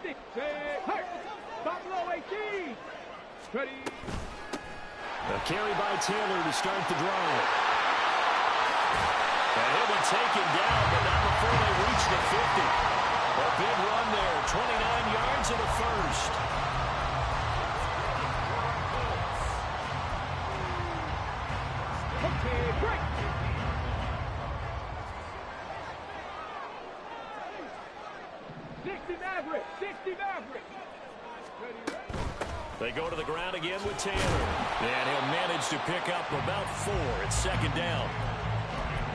A carry by Taylor to start the drive. And he'll be taken down, but not before they reach the 50. A big run there, 29 yards in the first. Okay, break. They go to the ground again with Taylor. And he'll manage to pick up about 4. It's second down.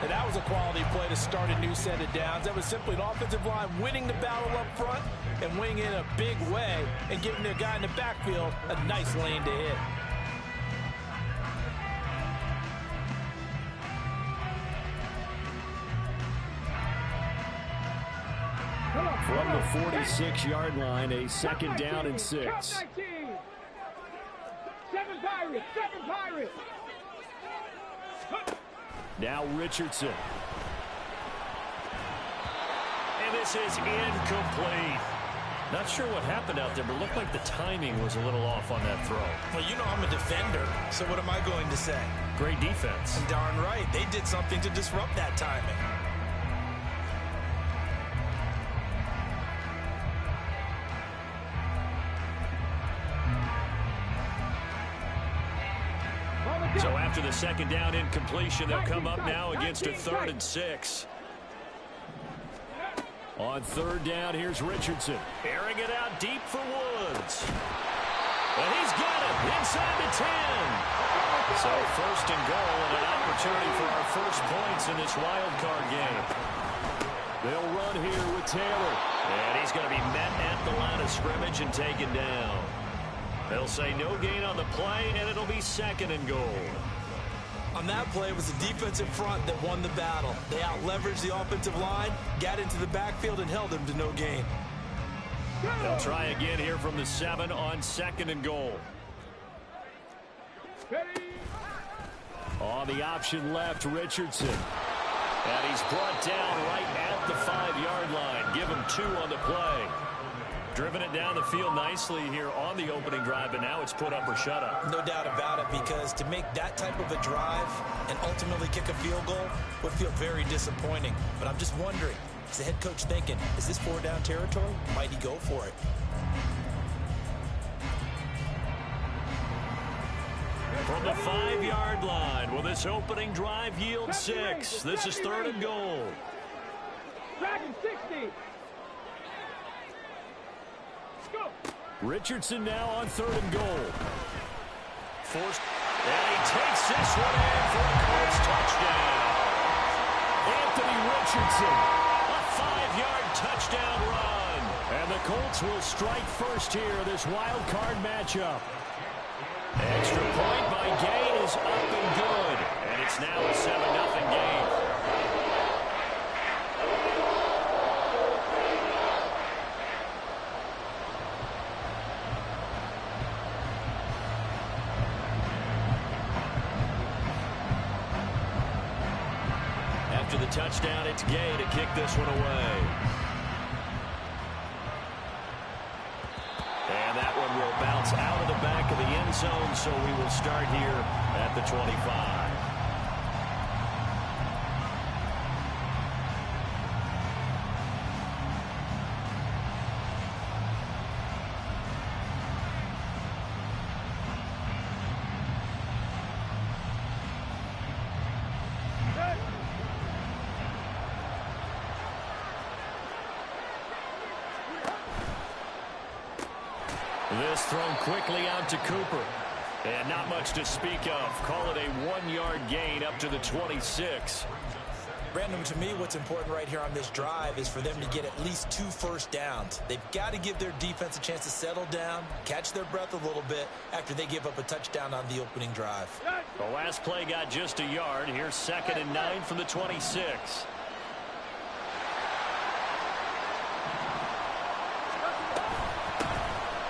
And that was a quality play to start a new set of downs. That was simply an offensive line winning the battle up front and winning in a big way and giving their guy in the backfield a nice lane to hit. From the 46-yard line, a second down and 6. 7 Pirates. Now Richardson. And this is incomplete. Not sure what happened out there, but it looked like the timing was a little off on that throw. Well, you know I'm a defender, so what am I going to say? Great defense. Darn right. They did something to disrupt that timing. So after the second down incompletion, they'll come up now against a 3rd and 6. On 3rd down, here's Richardson. Airing it out deep for Woods. And he's got it inside the 10. So 1st and goal and an opportunity for our first points in this wild card game. They'll run here with Taylor. And he's going to be met at the line of scrimmage and taken down. They'll say no gain on the play, and it'll be 2nd and goal. On that play, it was the defensive front that won the battle. They out-leveraged the offensive line, got into the backfield, and held him to no gain. They'll try again here from the 7 on 2nd and goal. On the option left, Richardson. And he's brought down right at the 5-yard line. Give him 2 on the play. Driven it down the field nicely here on the opening drive, but now it's put up or shut up. No doubt about it, because to make that type of a drive and ultimately kick a field goal would feel very disappointing. But I'm just wondering, is the head coach thinking, is this 4-down territory? Might he go for it? From the 5-yard line, will this opening drive yield 6? This is 3rd and goal. Dragon 60. Richardson now on 3rd and goal. Forced, and he takes this one in for a Colts touchdown. Anthony Richardson, a 5-yard touchdown run. And the Colts will strike first here, this wild card matchup. Extra point by Gggg is up and good. And it's now a 7-0 game. After the touchdown, it's Gggg to kick this one away. And that one will bounce out of the back of the end zone, so we will start here at the 25. This thrown quickly out to Cooper. And not much to speak of. Call it a 1-yard gain up to the 26. Brandon, to me, what's important right here on this drive is for them to get at least 2 first downs. They've got to give their defense a chance to settle down, catch their breath a little bit after they give up a touchdown on the opening drive. The last play got just a yard. Here's 2nd and 9 from the 26.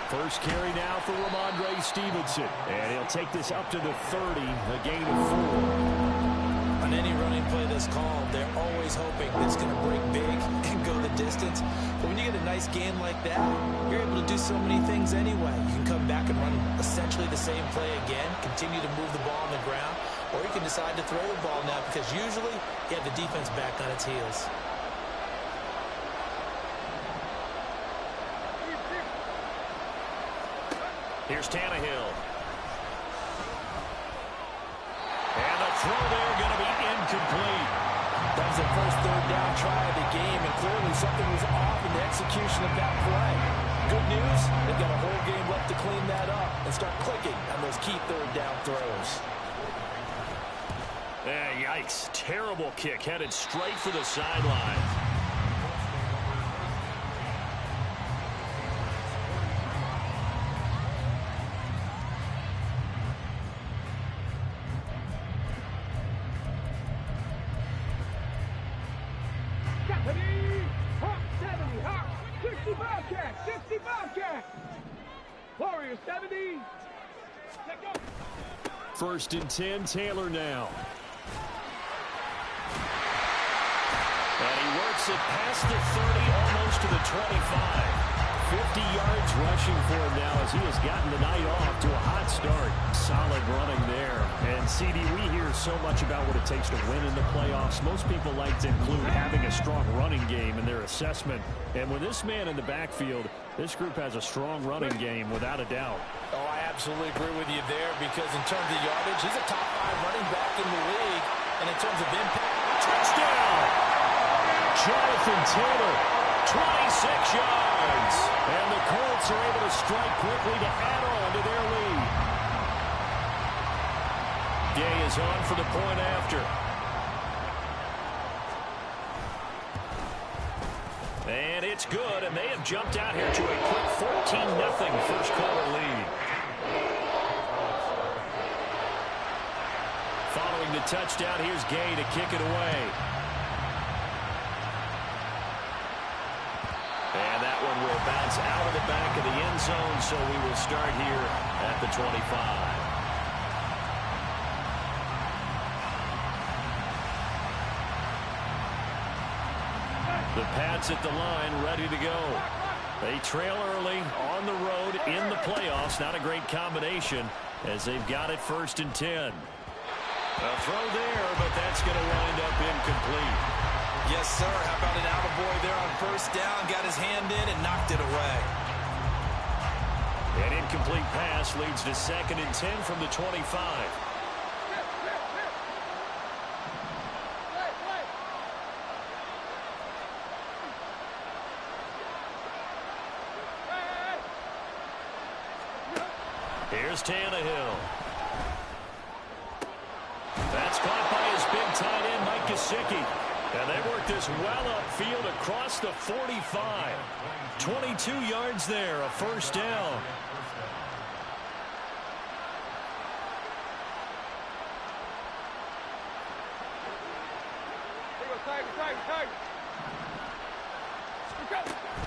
First carry now for Ramondre Stevenson. And he'll take this up to the 30, a gain of 4. on any running play that's called, they're always hoping it's going to break big and go the distance. But when you get a nice game like that, you're able to do so many things anyway. You can come back and run essentially the same play again, continue to move the ball on the ground, or you can decide to throw the ball now because usually you have the defense back on its heels. Here's Tannehill. And the throw there going to be incomplete. That was the first third down try of the game, and clearly something was off in the execution of that play. Good news, they've got a whole game left to clean that up and start clicking on those key third down throws. Yikes. Terrible kick headed straight for the sideline. Warriors 70. First and 10, Taylor now. And he works it past the 30, almost to the 25. 50 yards rushing for him now as he has gotten the night off to a hot start. Solid running there. And, CD, we hear so much about what it takes to win in the playoffs. Most people like to include having a strong running game in their assessment. And with this man in the backfield, this group has a strong running game without a doubt. Oh, I absolutely agree with you there because in terms of yardage, he's a top 5 running back in the league. And in terms of impact, touchdown! Jonathan Taylor, 26 yards. And the Colts are able to strike quickly to add on to their lead. Gay is on for the point after. And it's good, and they have jumped out here to a quick 14-0 first quarter lead. Following the touchdown, here's Gay to kick it away. And that one will bounce out of the back of the end zone, so we will start here at the 25. The Pats at the line, ready to go. They trail early on the road in the playoffs. Not a great combination as they've got it first and 10. A throw there, but that's going to wind up incomplete. yes, sir. How about an attaboy there on first down? Got his hand in and knocked it away. An incomplete pass leads to second and 10 from the 25. Here's Tannehill. That's caught by his big tight end, Mike Gggg. And they work this well upfield across the 45. 22 yards there, a first down.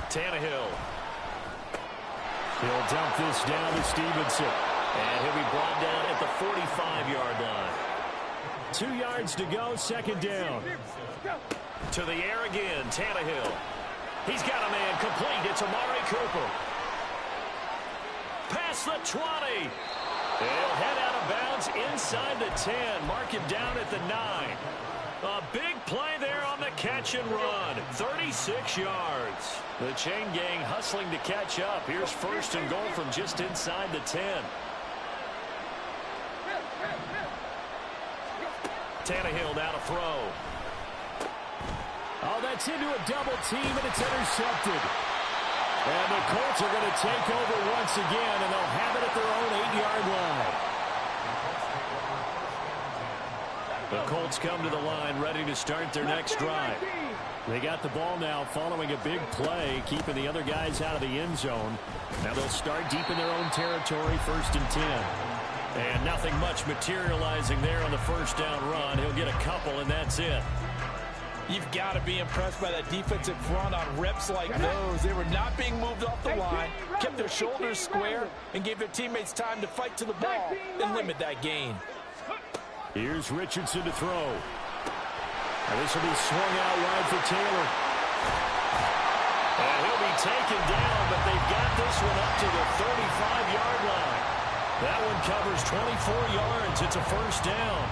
Tannehill. He'll dump this down to Stevenson. And he'll be brought down at the 45-yard line. 2 yards to go, second down. To the air again, Tannehill. He's got a man complete. It's Amari Cooper. Past the 20. He'll head out of bounds inside the 10. Mark him down at the 9. A big play there on the catch and run. 36 yards. The chain gang hustling to catch up. Here's first and goal from just inside the 10. Tannehill now to throw. Oh, that's into a double team, and it's intercepted. And the Colts are going to take over once again, and they'll have it at their own 8-yard line. The Colts come to the line ready to start their next drive. They got the ball now following a big play, keeping the other guys out of the end zone. Now they'll start deep in their own territory, first and 10. And nothing much materializing there on the first down run. He'll get a couple, and that's it. You've got to be impressed by that defensive front on reps like those. They were not being moved off the line, kept their shoulders square, and gave their teammates time to fight to the ball and limit that gain. Here's Richardson to throw. And this will be swung out wide for Taylor. And he'll be taken down, but they've got this one up to the 35-yard line. That one covers 24 yards. It's a first down.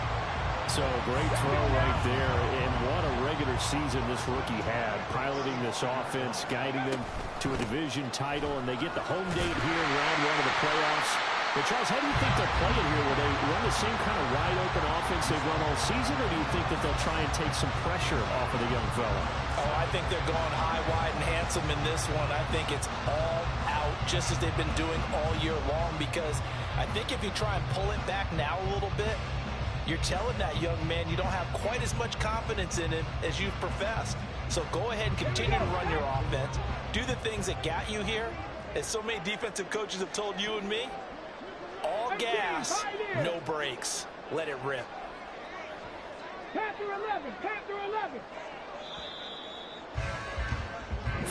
So great throw right there. And what a regular season this rookie had, piloting this offense, guiding them to a division title, and they get the home date here in round one of the playoffs. But, Charles, how do you think they're playing here? Will they run the same kind of wide-open offense they've run all season, or do you think that they'll try and take some pressure off of the young fella? Oh, I think they're going high, wide, and handsome in this one. I think it's all out, just as they've been doing all year long, because I think if you try and pull it back now a little bit, you're telling that young man you don't have quite as much confidence in him as you've professed. So go ahead and continue to run your offense. Do the things that got you here, as so many defensive coaches have told you and me. All gas, no brakes. Let it rip. Panther 11, Panther 11.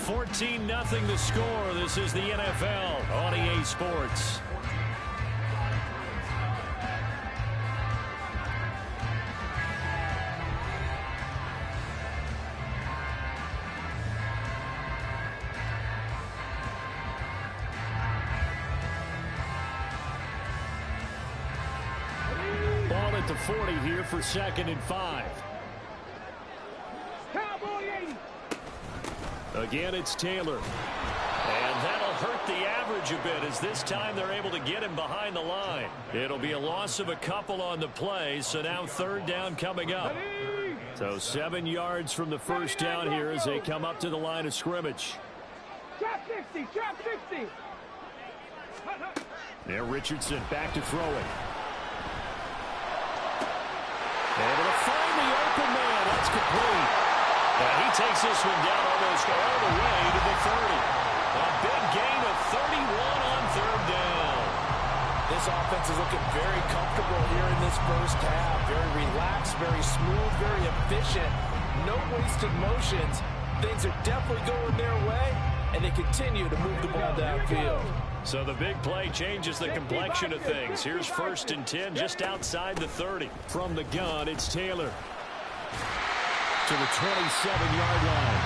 14-0 the score. This is the NFL on EA Sports. Ball at the 40 here for 2nd and 5. Cowboy 80. Again, it's Taylor. And that'll hurt the average a bit, as this time they're able to get him behind the line. It'll be a loss of a couple on the play, so now 3rd down coming up. So 7 yards from the first down here as they come up to the line of scrimmage. Trap 60, trap 60. There, Richardson back to throw it. Able to find the open man. That's complete. And he takes this one down almost all the way to the 30. A big gain of 31 on 3rd down. This offense is looking very comfortable here in this first half. Very relaxed, very smooth, very efficient. No wasted motions. Things are definitely going their way, and they continue to move the ball downfield. So the big play changes the complexion of things. Here's 1st and 10 just outside the 30. From the gun, it's Taylor to the 27-yard line.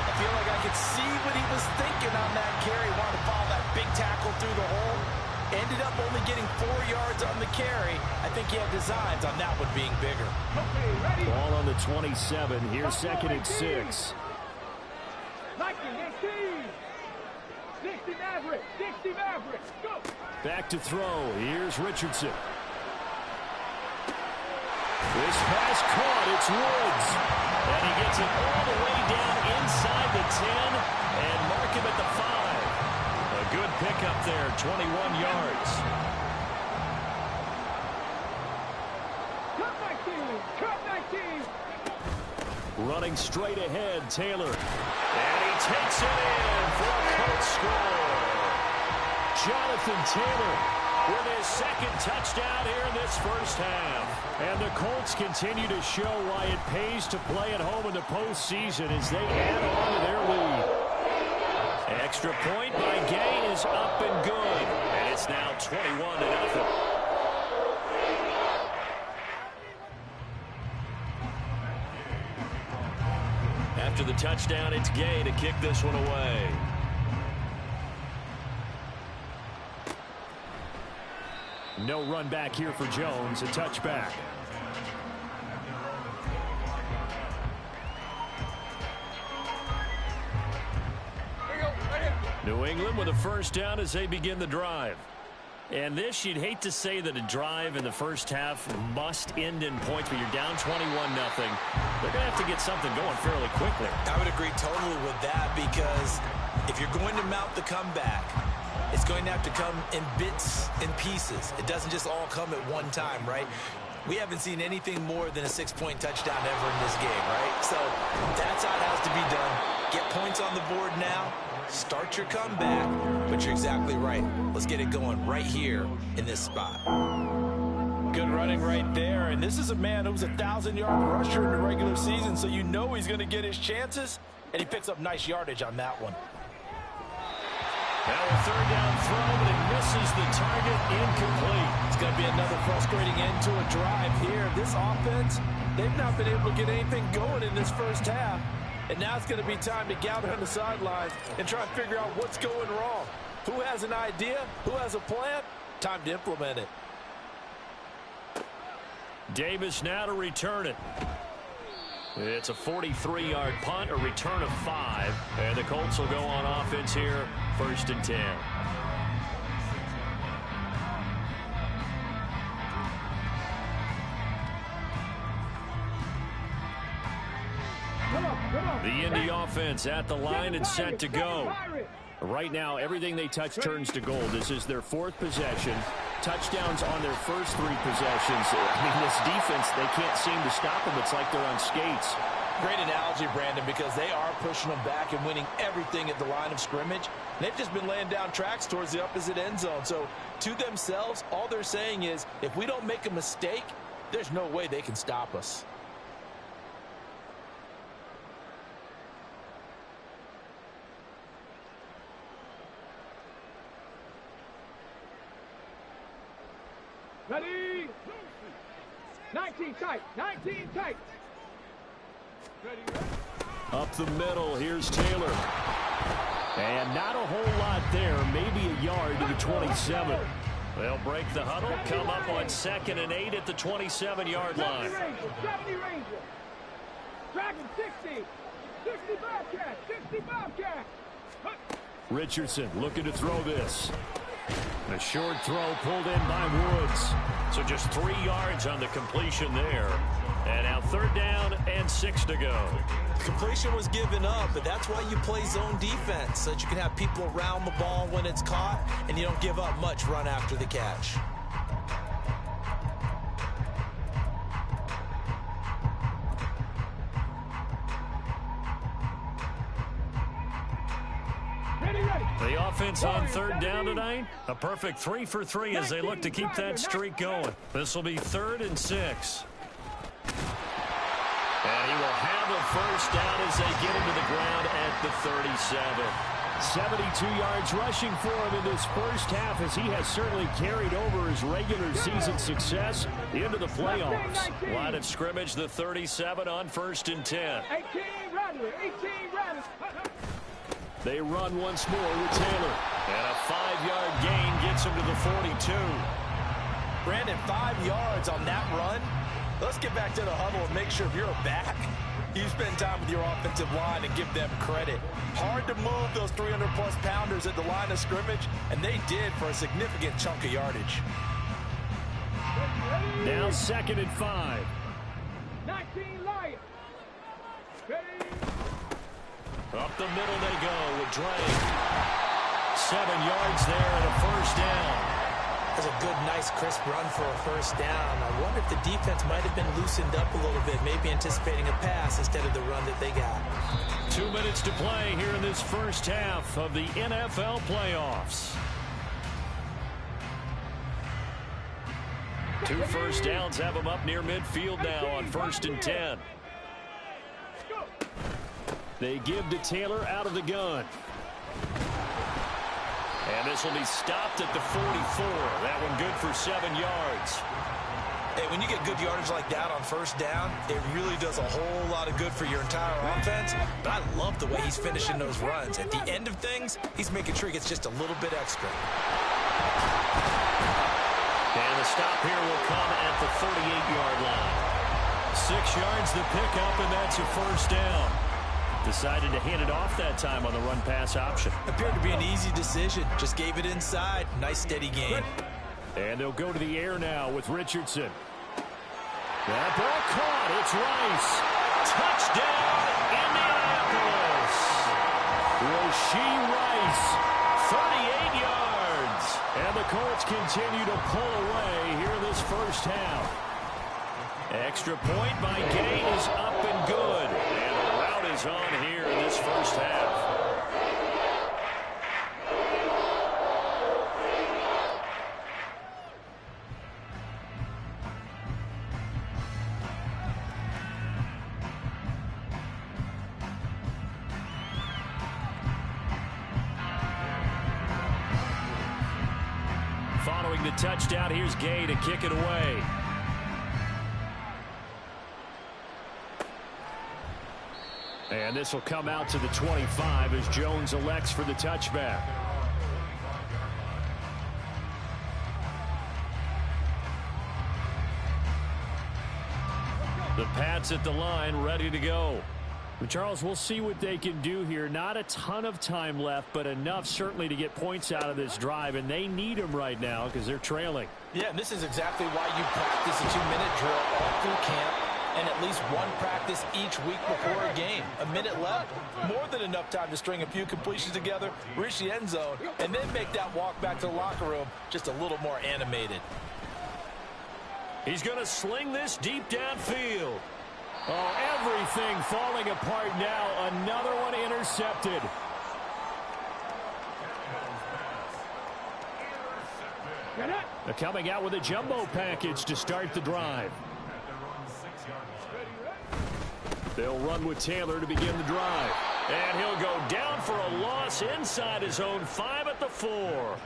I feel like I could see what he was thinking on that carry. Wanted to follow that big tackle through the hole. Ended up only getting 4 yards on the carry. I think he had designs on that one being bigger. Ball on the 27. Here's 2nd and 6. 60 Maverick, 60 Maverick, go! Back to throw. Here's Richardson. This pass caught. It's Woods. And he gets it all the way down inside the 10 and mark him at the 5. A good pickup there, 21 yards. Cut 19! Running straight ahead, Taylor. And he takes it in for a Colts score. Jonathan Taylor with his 2nd touchdown here in this first half. And the Colts continue to show why it pays to play at home in the postseason as they add on to their lead. Extra point by Gggg is up and good. And it's now 21-0. After the touchdown, it's Gggg to kick this one away. No run back here for Jones. A touchback. New England with a first down as they begin the drive. And this, you'd hate to say that a drive in the first half must end in points, but you're down 21-0. They're going to have to get something going fairly quickly. I would agree totally with that, because if you're going to mount the comeback, it's going to have to come in bits and pieces. It doesn't just all come at one time, right? We haven't seen anything more than a 6-point touchdown ever in this game, right? So that's how it has to be done. Get points on the board now. Start your comeback. But you're exactly right. Let's get it going right here in this spot. Good running right there. And this is a man who was a 1,000-yard rusher in the regular season, so you know he's going to get his chances. And he picks up nice yardage on that one. Now a 3rd down throw, but it misses the target, incomplete. He's going going to be another frustrating end to a drive here. This offense, they've not been able to get anything going in this first half. And now it's going to be time to gather on the sidelines and try and figure out what's going wrong. Who has an idea? Who has a plan? Time to implement it. Davis now to return it. It's a 43-yard punt, a return of 5. And the Colts will go on offense here, 1st and 10. The Indy offense at the line and set to go. Right now, everything they touch turns to gold. This is their 4th possession. Touchdowns on their first 3 possessions. I mean, this defense, they can't seem to stop them. It's like they're on skates. Great analogy, Brandon, because they are pushing them back and winning everything at the line of scrimmage. They've just been laying down tracks towards the opposite end zone. So, to themselves, all they're saying is, if we don't make a mistake, there's no way they can stop us. Ready? 19 tight. 19 tight. Ready? Up the middle, here's Taylor. And not a whole lot there, maybe a yard to the 27. They'll break the huddle, come up on 2nd and 8 at the 27-yard line. 70 Ranger. Dragon 60. 60 Bobcat. 60 Bobcat. Richardson looking to throw this. A short throw pulled in by Woods. So just 3 yards on the completion there. And now 3rd down and 6 to go. Completion was given up, but that's why you play zone defense, so that you can have people around the ball when it's caught, and you don't give up much run after the catch. The offense on 3rd down tonight, a perfect 3 for 3 as they look to keep that streak going. This will be 3rd and 6. And he will have a 1st down as they get him to the ground at the 37. 72 yards rushing for him in this first half as he has certainly carried over his regular season success into the playoffs. Line of scrimmage, the 37 on 1st and 10. 18 Rattler. 18 Rattler. They run once more with Taylor. And a 5-yard gain gets him to the 42. Brandon, 5 yards on that run. Let's get back to the huddle and make sure if you're a back, you spend time with your offensive line and give them credit. Hard to move those 300-plus pounders at the line of scrimmage, and they did for a significant chunk of yardage. Now 2nd and 5. 19 Lions. Ready? Up the middle they go with Drake. 7 yards there and a 1st down. That's a good, nice, crisp run for a 1st down. I wonder if the defense might have been loosened up a little bit, maybe anticipating a pass instead of the run that they got. 2 minutes to play here in this first half of the NFL playoffs. 2 1st downs have them up near midfield now on 1st and 10. They give to Taylor out of the gun. And this will be stopped at the 44. That one good for 7 yards. Hey, when you get good yardage like that on 1st down, it really does a whole lot of good for your entire offense. But I love the way he's finishing those runs. At the end of things, he's making sure he gets just a little bit extra. And the stop here will come at the 38-yard line. 6 yards the pickup, and that's a 1st down. Decided to hand it off that time on the run-pass option. Appeared to be an easy decision. Just gave it inside. Nice, steady gain. And they'll go to the air now with Richardson. That ball caught. It's Rice. Touchdown, Indianapolis. Rashee Rice, 38 yards. And the Colts continue to pull away here in this first half. Extra point by Gay is up and good. And the route is on here in this first half. Following the touchdown. Here's Gggg to kick it away. And this will come out to the 25 as Jones elects for the touchback. The Pats at the line, ready to go. Well, Charles, we'll see what they can do here. Not a ton of time left, but enough certainly to get points out of this drive, and they need them right now because they're trailing. Yeah, and this is exactly why you practice a 2-minute drill all through camp and at least one practice each week before a game. A minute left, more than enough time to string a few completions together, reach the end zone, and then make that walk back to the locker room just a little more animated. He's going to sling this deep downfield. Oh, everything falling apart now. Another one intercepted. They're coming out with a jumbo package to start the drive. They'll run with Taylor to begin the drive. And he'll go down for a loss inside his own 5 at the 4.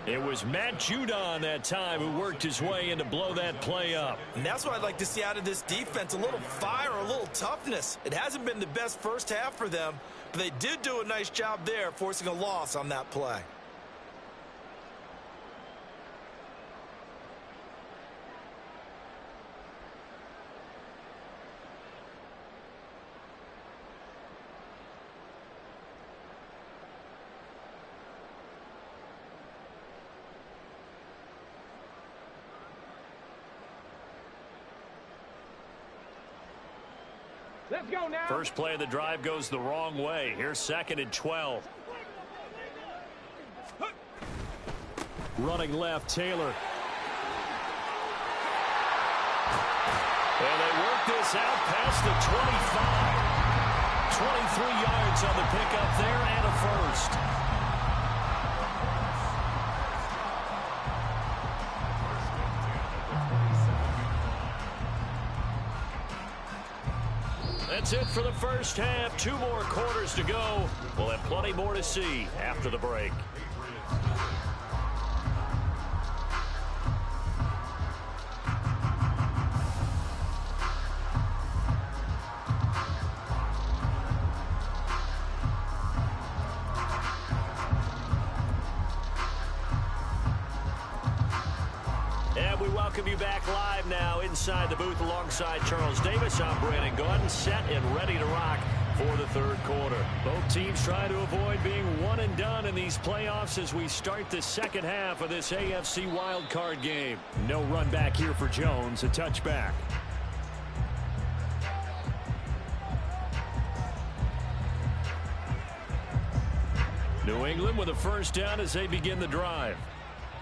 It was Matt Judon that time who worked his way in to blow that play up. And that's what I'd like to see out of this defense, a little fire, a little toughness. It hasn't been the best first half for them, but they did do a nice job there forcing a loss on that play. Let's go now. First play of the drive goes the wrong way. Here's 2nd and 12. Running left, Taylor. And they work this out past the 25. 23 yards on the pickup there and a first. That's it for the first half. 2 more quarters to go. We'll have plenty more to see after the break. And we welcome you back live now inside the booth alongside Charles Davis. I'm Brandon Gaudin, set and ready to rock for the 3rd quarter. Both teams try to avoid being one and done in these playoffs as we start the 2nd half of this AFC wildcard game. No run back here for Jones, a touchback. New England with a first down as they begin the drive.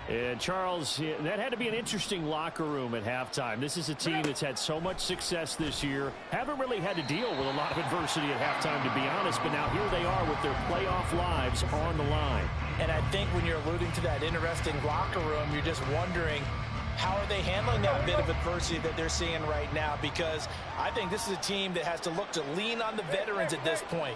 And, Charles, that had to be an interesting locker room at halftime. This is a team that's had so much success this year. Haven't really had to deal with a lot of adversity at halftime, to be honest. But now here they are with their playoff lives on the line. And I think when you're alluding to that interesting locker room, you're just wondering, how are they handling that bit of adversity that they're seeing right now? Because I think this is a team that has to look to lean on the veterans at this point.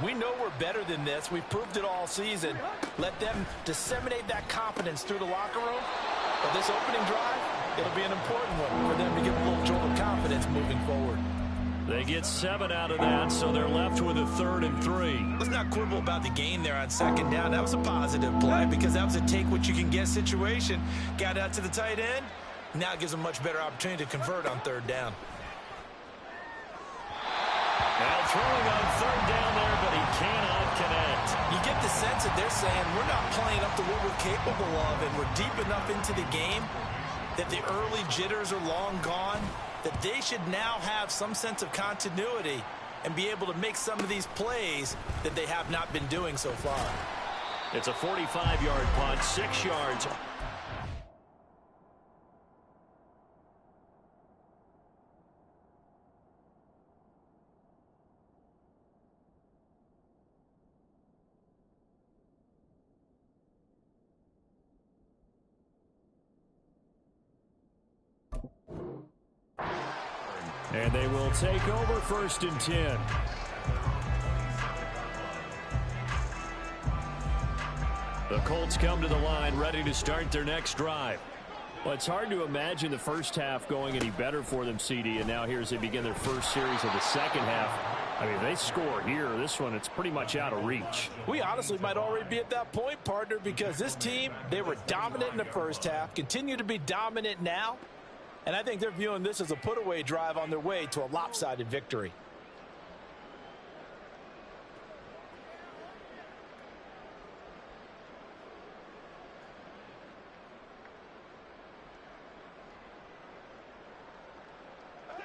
We know we're better than this. We've proved it all season. Let them disseminate that confidence through the locker room. But this opening drive, it'll be an important one for them to give a little jolt of confidence moving forward. They get 7 out of that, so they're left with a 3rd and 3. Let's not quibble about the gain there on 2nd down. That was a positive play because that was a take-what-you-can-get situation. Got out to the tight end. Now it gives them a much better opportunity to convert on 3rd down. Now throwing on 3rd down there, but he cannot connect. You get the sense that they're saying we're not playing up to what we're capable of, and we're deep enough into the game that the early jitters are long gone, that they should now have some sense of continuity and be able to make some of these plays that they have not been doing so far. It's a 45-yard punt, 6 yards. And they will take over 1st and 10. The Colts come to the line ready to start their next drive. Well, it's hard to imagine the first half going any better for them, CD, and now here as they begin their first series of the second half. I mean, if they score here, this one, it's pretty much out of reach. We honestly might already be at that point, partner, because this team, they were dominant in the first half, continue to be dominant now, and I think they're viewing this as a put-away drive on their way to a lopsided victory.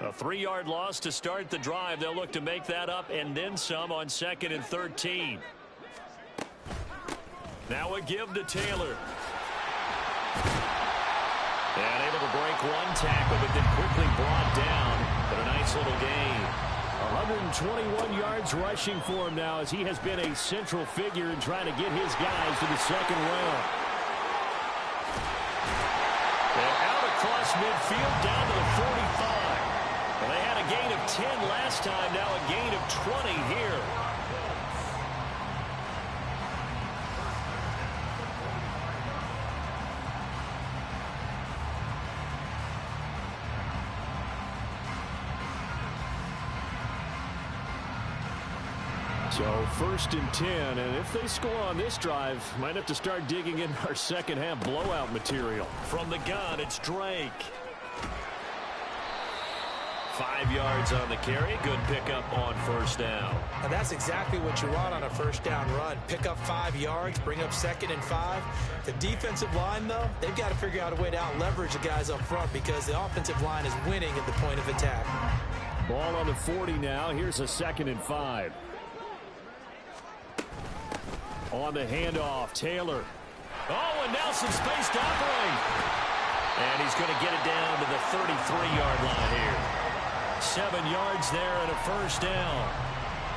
A 3-yard loss to start the drive. They'll look to make that up and then some on 2nd and 13. Now a give to Taylor. And able to break one tackle, but then quickly brought down. But a nice little gain. 121 yards rushing for him now as he has been a central figure in trying to get his guys to the second round. And out across midfield down to the 45. Well, they had a gain of 10 last time, now a gain of 20 here. So 1st and 10, and if they score on this drive, might have to start digging in our second half blowout material. From the gun, it's Drake. 5 yards on the carry. Good pickup on 1st down. And that's exactly what you want on a 1st down run. Pick up 5 yards, bring up 2nd and 5. The defensive line, though, they've got to figure out a way to out-leverage the guys up front because the offensive line is winning at the point of attack. Ball on the 40 now. Here's a 2nd and 5. On the handoff, Taylor. Oh, and Nelson space to operate. And he's going to get it down to the 33-yard line here. 7 yards there and a 1st down.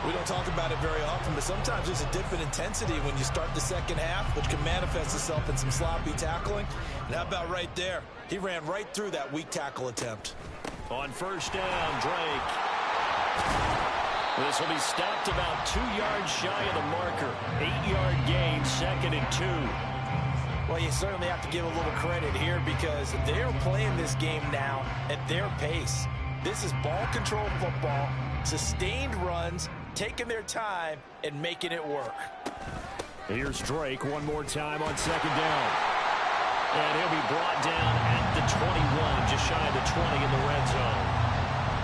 We don't talk about it very often, but sometimes there's a dip in intensity when you start the second half, which can manifest itself in some sloppy tackling. And how about right there? He ran right through that weak tackle attempt. On 1st down, Drake. This will be stopped about 2 yards shy of the marker. 8-yard gain, 2nd and 2. Well, you certainly have to give a little credit here because they're playing this game now at their pace. This is ball control football, sustained runs, taking their time, and making it work. Here's Drake one more time on 2nd down. And he'll be brought down at the 21, just shy of the 20 in the red zone.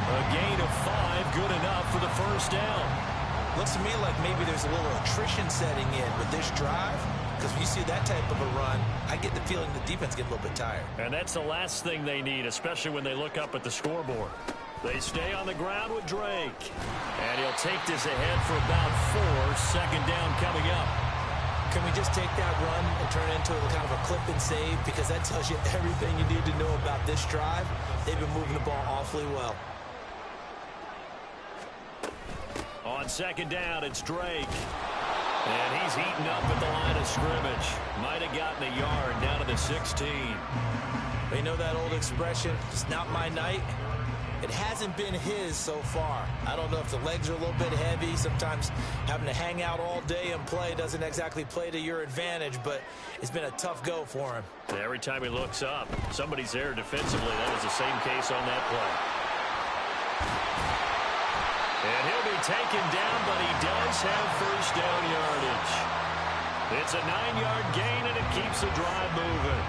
A gain of 5, good enough for the 1st down. Looks to me like maybe there's a little attrition setting in with this drive. Because when you see that type of a run, I get the feeling the defense gets a little bit tired. And that's the last thing they need, especially when they look up at the scoreboard. They stay on the ground with Drake. And he'll take this ahead for about 4. 2nd down coming up. Can we just take that run and turn it into a kind of a clip and save? Because that tells you everything you need to know about this drive. They've been moving the ball awfully well. On 2nd down, it's Drake. And he's eaten up at the line of scrimmage. Might have gotten a yard down to the 16. They know that old expression, it's not my night. It hasn't been his so far. I don't know if the legs are a little bit heavy. Sometimes having to hang out all day and play doesn't exactly play to your advantage, but it's been a tough go for him. Every time he looks up, somebody's there defensively. That was the same case on that play. And he'll be taken down, but he does have 1st down yardage. It's a 9-yard gain, and it keeps the drive moving.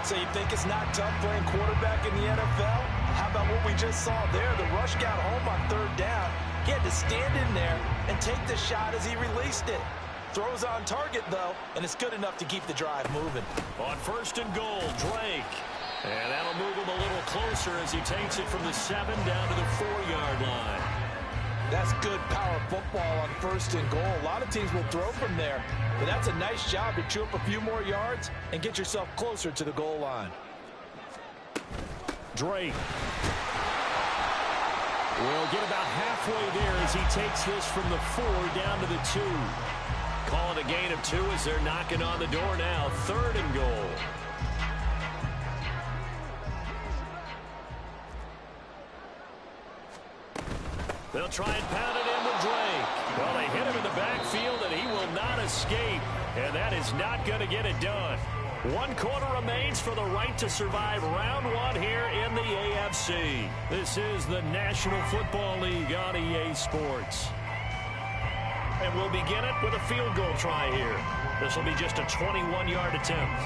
So you think it's not tough playing quarterback in the NFL? How about what we just saw there? The rush got home on 3rd down. He had to stand in there and take the shot as he released it. Throws on target, though, and it's good enough to keep the drive moving. On 1st and goal, Drake. And that'll move him a little closer as he takes it from the 7 down to the 4-yard line. That's good power football on 1st and goal. A lot of teams will throw from there, but that's a nice job to chew up a few more yards and get yourself closer to the goal line. Drake will get about halfway there as he takes this from the 4 down to the 2. Calling a gain of 2 as they're knocking on the door now. 3rd and goal. They'll try and pound it in with Drake. Well, they hit him in the backfield, and he will not escape. And that is not going to get it done. 1 quarter remains for the right to survive round 1 here in the AFC. This is the National Football League on EA Sports. And we'll begin it with a field goal try here. This will be just a 21-yard attempt.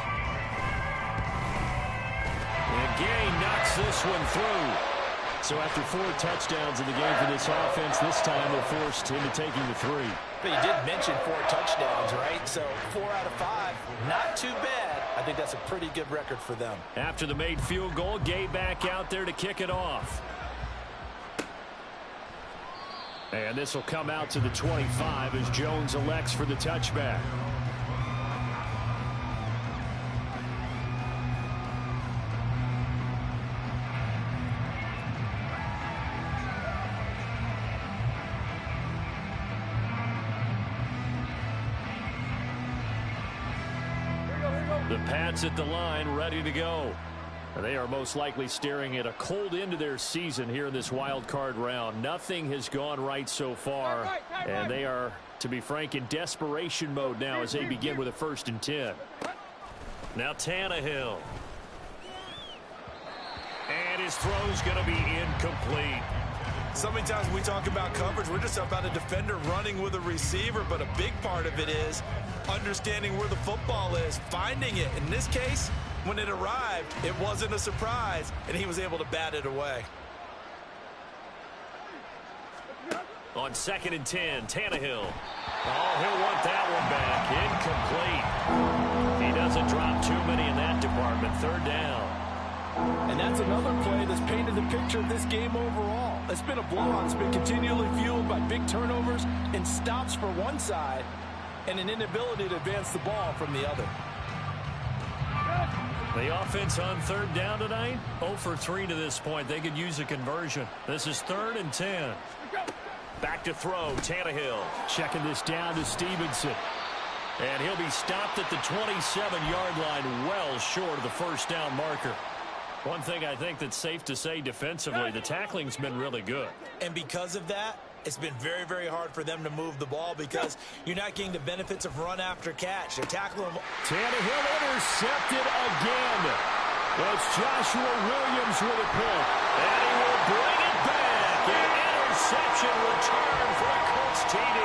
And Gay knocks this one through. So after 4 touchdowns in the game for this offense, this time they're forced into taking the 3. But you did mention 4 touchdowns, right? So 4 out of 5, not too bad. I think that's a pretty good record for them. After the made field goal, Gay back out there to kick it off. And this will come out to the 25 as Jones elects for the touchback. The Pats at the line, ready to go. They are most likely staring at a cold end to their season here in this wild card round. Nothing has gone right so far, and they are, to be frank, in desperation mode now as they begin with a 1st and 10. Now Tannehill. And his throw's going to be incomplete. So many times we talk about coverage, we're just about a defender running with a receiver, but a big part of it is understanding where the football is, finding it. In this case, when it arrived, it wasn't a surprise, and he was able to bat it away. On 2nd and 10, Tannehill. Oh, he'll want that one back. Incomplete. He doesn't drop too many in that department. 3rd down. And that's another play that's painted the picture of this game overall. It's been a blowout. It's been continually fueled by big turnovers and stops for one side and an inability to advance the ball from the other. The offense on 3rd down tonight, 0 for 3 to this point. They could use a conversion. This is 3rd and 10. Back to throw, Tannehill. Checking this down to Stevenson. And he'll be stopped at the 27-yard line, well short of the 1st down marker. One thing I think that's safe to say defensively, the tackling's been really good. And because of that, it's been very, very hard for them to move the ball because you're not getting the benefits of run after catch. They're tackling them. Tannehill intercepted again. That's Joshua Williams with a pick. And he will bring it back. An interception return for a Colts TD.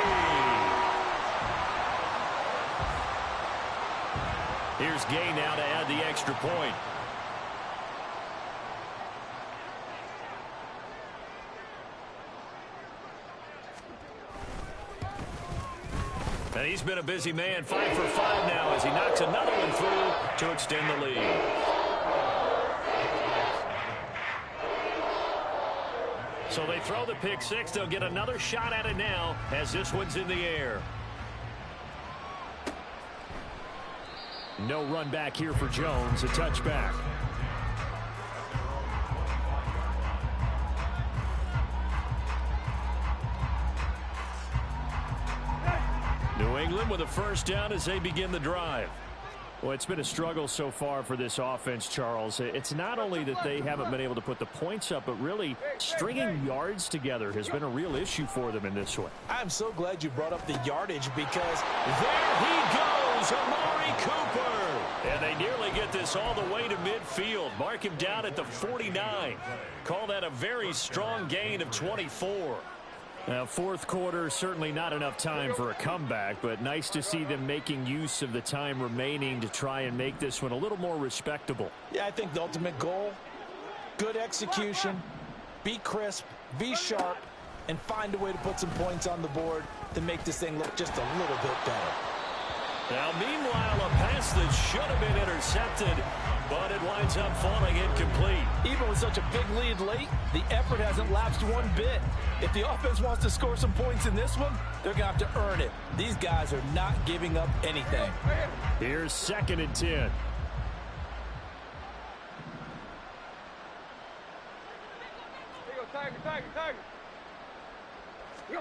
Here's Gay now to add the extra point. And he's been a busy man, 5 for 5 now as he knocks another one through to extend the lead. So they throw the pick 6. They'll get another shot at it now as this one's in the air. No run back here for Jones, a touchback. New England with a 1st down as they begin the drive. Well, it's been a struggle so far for this offense, Charles. It's not only that they haven't been able to put the points up, but really stringing yards together has been a real issue for them in this one. I'm so glad you brought up the yardage because there he goes, Amari Cooper. And they nearly get this all the way to midfield. Mark him down at the 49. Call that a very strong gain of 24. Now, 4th quarter, certainly not enough time for a comeback, but nice to see them making use of the time remaining to try and make this one a little more respectable. Yeah, I think the ultimate goal, good execution, be crisp, be sharp, and find a way to put some points on the board to make this thing look just a little bit better. Now, meanwhile, a pass that should have been intercepted, but it winds up falling incomplete. Even with such a big lead late, the effort hasn't lapsed one bit. If the offense wants to score some points in this one, they're going to have to earn it. These guys are not giving up anything. Here's 2nd and 10. Here you go, Tiger, Tiger, Tiger. Yo.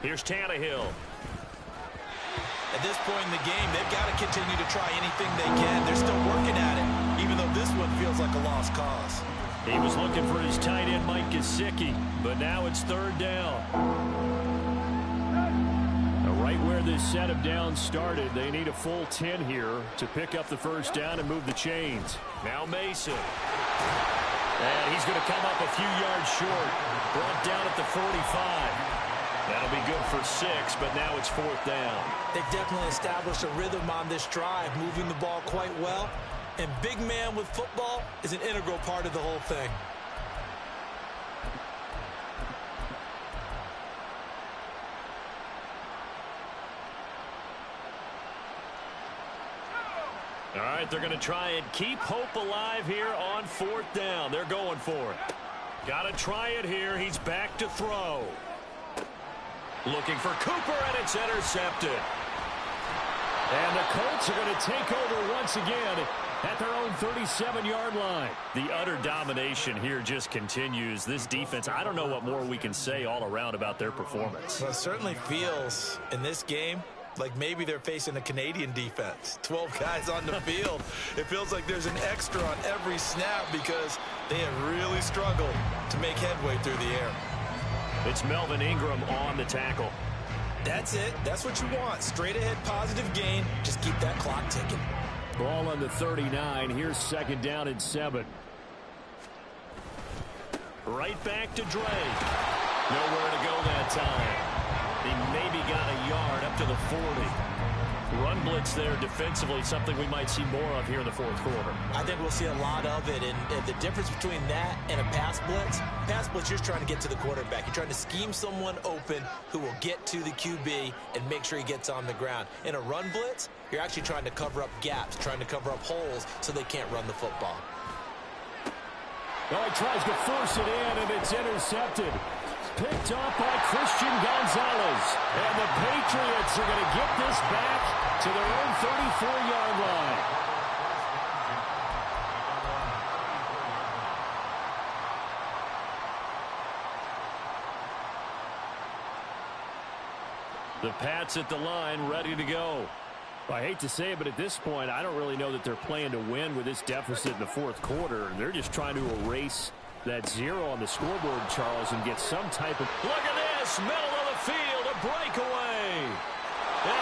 Here's Tannehill. At this point in the game, they've got to continue to try anything they can. They're still working at it, even though this one feels like a lost cause. He was looking for his tight end, Mike Gggg, but now it's 3rd down. Right where this set of downs started, they need a full 10 here to pick up the first down and move the chains. Now Mason. And he's going to come up a few yards short. Brought down at the 45. That'll be good for 6, but now it's 4th down. They've definitely established a rhythm on this drive, moving the ball quite well. And big man with football is an integral part of the whole thing. All right, they're going to try and keep hope alive here on 4th down. They're going for it. Got to try it here. He's back to throw. Looking for Cooper, and it's intercepted. And the Colts are going to take over once again at their own 37-yard line. The utter domination here just continues. This defense, I don't know what more we can say all around about their performance. Well, it certainly feels in this game like maybe they're facing a Canadian defense. 12 guys on the field. It feels like there's an extra on every snap because they have really struggled to make headway through the air. It's Melvin Ingram on the tackle. That's it. That's what you want. Straight ahead positive gain. Just keep that clock ticking. Ball on the 39. Here's 2nd down and 7. Right back to Dre. Nowhere to go that time. He maybe got a yard up to the 40. Run blitz there defensively, something we might see more of here in the 4th quarter. I think we'll see a lot of it, and the difference between that and a pass blitz, you're trying to get to the quarterback. You're trying to scheme someone open who will get to the QB and make sure he gets on the ground. In a run blitz, you're actually trying to cover up gaps, trying to cover up holes so they can't run the football. Oh, he tries to force it in, and it's intercepted. Picked off by Christian Gonzalez. And the Patriots are going to get this back to their own 34-yard line. The Pats at the line, ready to go. I hate to say it, but at this point, I don't really know that they're playing to win with this deficit in the 4th quarter. They're just trying to erase that 0 on the scoreboard, Charles, and get some type of... Look at this! Middle of the field, a breakaway! And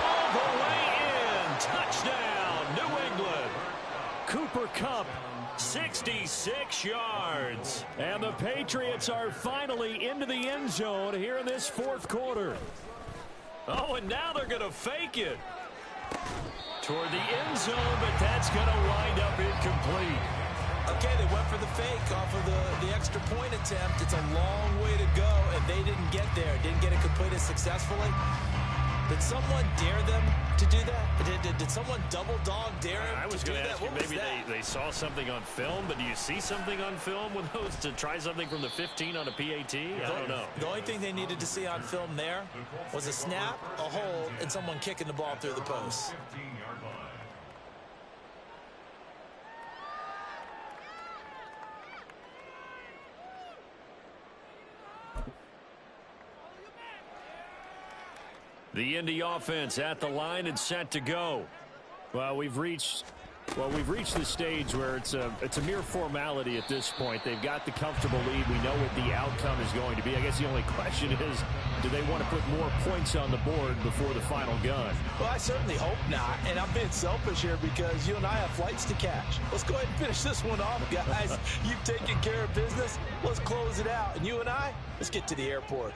all the way in! Touchdown, New England! Cooper Kupp, 66 yards. And the Patriots are finally into the end zone here in this 4th quarter. Oh, and now they're going to fake it toward the end zone, but that's going to wind up incomplete. Okay, they went for the fake off of the extra point attempt. It's a long way to go, and they didn't get there. Didn't get it completed successfully. Did someone dare them to do that? Did someone double dog dare them I was going to ask you, maybe they saw something on film, but do you see something on film with those to try something from the 15 on a PAT? I don't know. The only thing they needed to see on film there was a snap, a hold, and someone kicking the ball through the post. The Indy offense at the line and set to go. Well, we've reached the stage where it's a mere formality at this point. They've got the comfortable lead. We know what the outcome is going to be. I guess the only question is, do they want to put more points on the board before the final gun? Well, I certainly hope not. And I'm being selfish here because you and I have flights to catch. Let's go ahead and finish this one off, guys. You've taken care of business. Let's close it out. And you and I, let's get to the airport.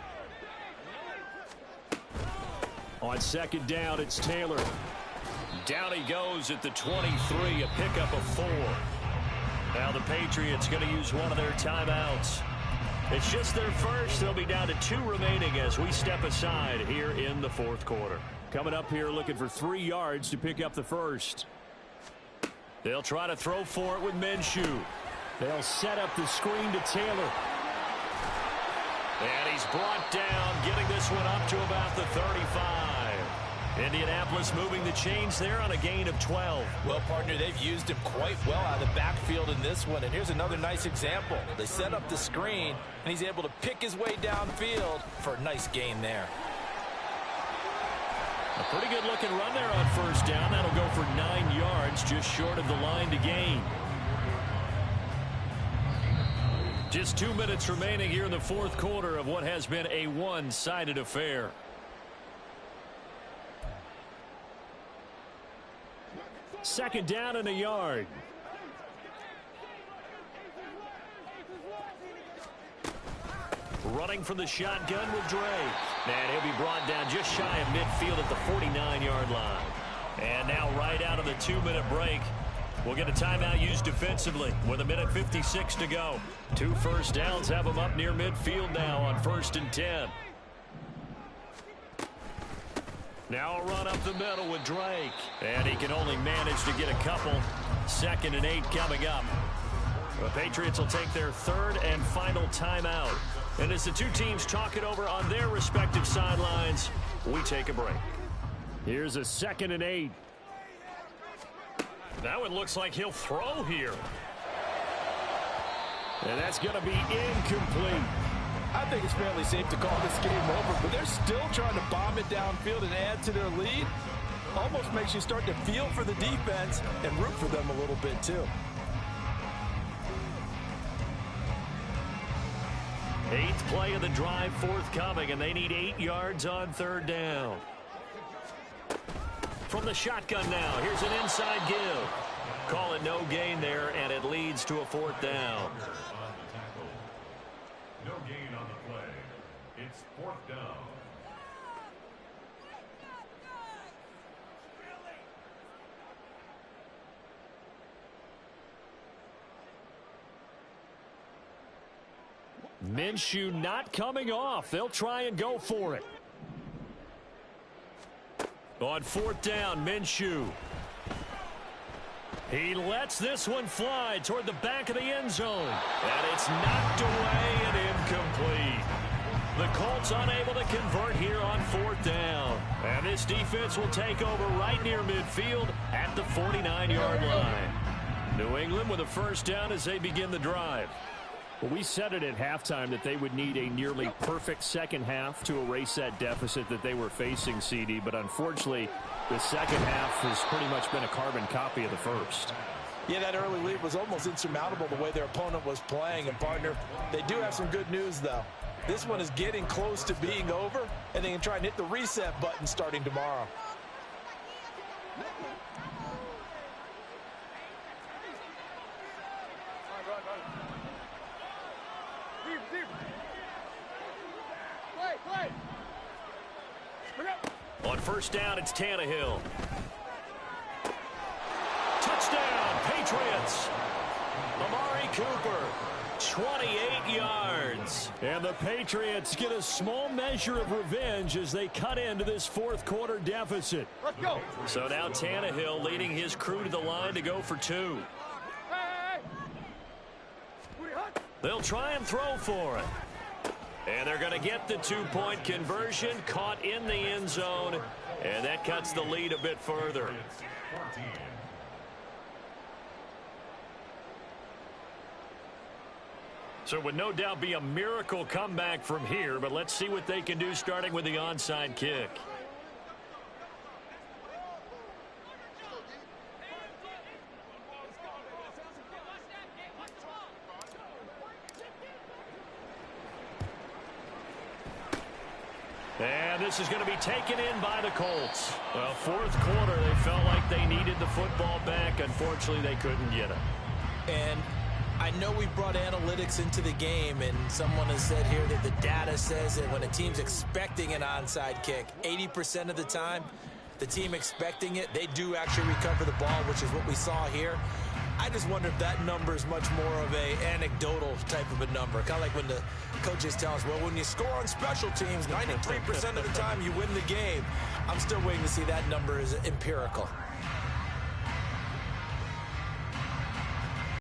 On 2nd down, it's Taylor. Down he goes at the 23, a pickup of 4. Now the Patriots going to use one of their timeouts. It's just their first. They'll be down to 2 remaining as we step aside here in the 4th quarter. Coming up here looking for 3 yards to pick up the first. They'll try to throw for it with Minshew. They'll set up the screen to Taylor. And he's brought down, getting this one up to about the 35. Indianapolis moving the chains there on a gain of 12. Well, partner, they've used him quite well out of the backfield in this one. And here's another nice example. They set up the screen, and he's able to pick his way downfield for a nice gain there. A pretty good-looking run there on 1st down. That'll go for 9 yards, just short of the line to gain. Just 2 minutes remaining here in the 4th quarter of what has been a one-sided affair. second down and a yard. Running from the shotgun with Drake. And he'll be brought down just shy of midfield at the 49-yard line. And now right out of the 2-minute break, we'll get a timeout used defensively with 1:56 to go. 2 first downs have them up near midfield now on 1st and 10. Now a run up the middle with Drake. And he can only manage to get a couple. 2nd and 8 coming up. The Patriots will take their 3rd and final timeout. And as the two teams talk it over on their respective sidelines, we take a break. Here's a 2nd and 8. Now it looks like he'll throw here. And that's going to be incomplete. I think it's fairly safe to call this game over, but they're still trying to bomb it downfield and add to their lead. Almost makes you start to feel for the defense and root for them a little bit too. 8th play of the drive forthcoming, and they need 8 yards on 3rd down. From the shotgun now, here's an inside give. Call it no gain there, and it leads to a 4th down. No gain on the play. It's 4th down. Minshew not coming off. They'll try and go for it. On 4th down, Minshew. He lets this one fly toward the back of the end zone. And it's knocked away and incomplete. The Colts unable to convert here on 4th down. And this defense will take over right near midfield at the 49-yard line. New England with a 1st down as they begin the drive. Well, we said it at halftime that they would need a nearly perfect second half to erase that deficit that they were facing, CD. But unfortunately, the second half has pretty much been a carbon copy of the first. Yeah, that early lead was almost insurmountable the way their opponent was playing. And, partner, they do have some good news, though. This one is getting close to being over, and they can try and hit the reset button starting tomorrow. On 1st down, it's Tannehill. Touchdown, Patriots. Amari Cooper, 28 yards. And the Patriots get a small measure of revenge as they cut into this 4th quarter deficit. Let's go. So now Tannehill leading his crew to the line to go for 2. Hey. They'll try and throw for it. And they're going to get the 2-point conversion, caught in the end zone, and that cuts the lead a bit further. So it would no doubt be a miracle comeback from here, but let's see what they can do starting with the onside kick. And this is going to be taken in by the Colts. Well, 4th quarter, they felt like they needed the football back. Unfortunately, they couldn't get it. And I know we brought analytics into the game, and someone has said here that the data says that when a team's expecting an onside kick, 80% of the time, the team expecting it, they do actually recover the ball, which is what we saw here. I just wonder if that number is much more of a anecdotal type of a number. Kind of like when the coaches tell us, well, when you score on special teams, 93% of the time you win the game. I'm still waiting to see that number is empirical.